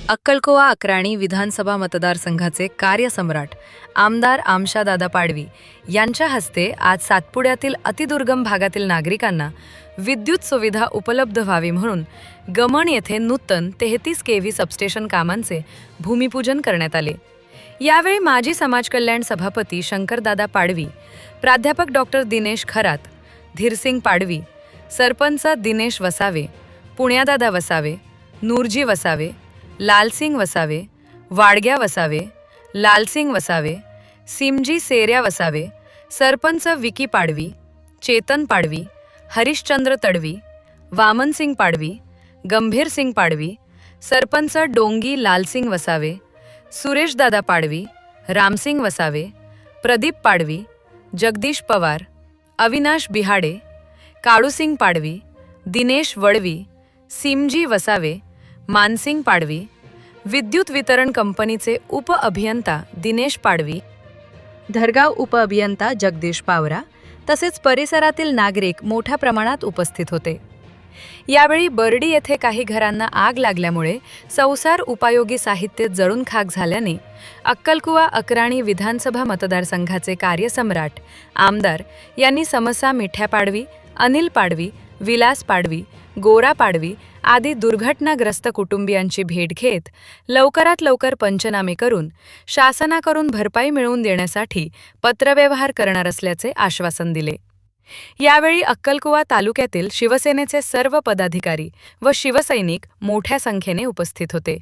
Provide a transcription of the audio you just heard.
अक्कलकोवा अक्राणी विधानसभा मतदारसंघाचे कार्यसम्राट आमदार आमशादादा पाडवी यांच्या हस्ते आज सातपुड्यातील अतिदुर्गम भागातील नागरिकांना विद्युत सुविधा उपलब्ध व्हावी म्हणून गमण येथे नूतन 33 केव्ही सबस्टेशन कामांचे भूमिपूजन करण्यात आले। यावेळी माजी समाज कल्याण सभापती शंकरदादा पाडवी, प्राध्यापक डॉक्टर दिनेश खरात, धीरसिंग पाडवी, सरपंच दिनेश वसावे, पुण्यादादा वसावे, नूरजी वसावे, लालसिंग वसावे, वाडग्या वसावे, लालसिंग वसावे, सिमजी सेर्या वसावे, सरपंच विकी पाडवी, चेतन पाडवी, हरिश्चंद्र तडवी, वामनसिंग पाडवी, गंभीरसिंग पाडवी, सरपंच डोंगी लालसिंग वसावे, सुरेशदादा पाडवी, रामसिंग वसावे, प्रदीप पाडवी, जगदीश पवार, अविनाश बिहाडे, काळूसिंग पाडवी, दिनेश वडवी, सिमजी वसावे, मानसिंग पाडवी, विद्युत वितरण कंपनीचे उप अभियंता दिनेश पाडवी, धरगाव उप अभियंता जगदीश पावरा तसेच परिसरातील नागरिक मोठ्या प्रमाणात उपस्थित होते। यावेळी बर्डी येथे काही घरांना आग लागल्यामुळे संसार उपयोगी साहित्य जळून खाक झाल्याने अक्कलकुवा अक्राणी विधानसभा मतदारसंघाचे कार्यसम्राट आमदार यांनी समसा मिठ्या पाडवी, अनिल पाडवी, विलास पाडवी, गोरा पाडवी आदी दुर्घटनाग्रस्त कुटुंबियांची भेट घेत लवकरात लवकर पंचनामे करून शासनाकडून भरपाई मिळवून देण्यासाठी पत्रव्यवहार करणार असल्याचे आश्वासन दिले। यावेळी अक्कलकुवा तालुक्यातील शिवसेनेचे सर्व पदाधिकारी व शिवसैनिक मोठ्या संख्येने उपस्थित होते।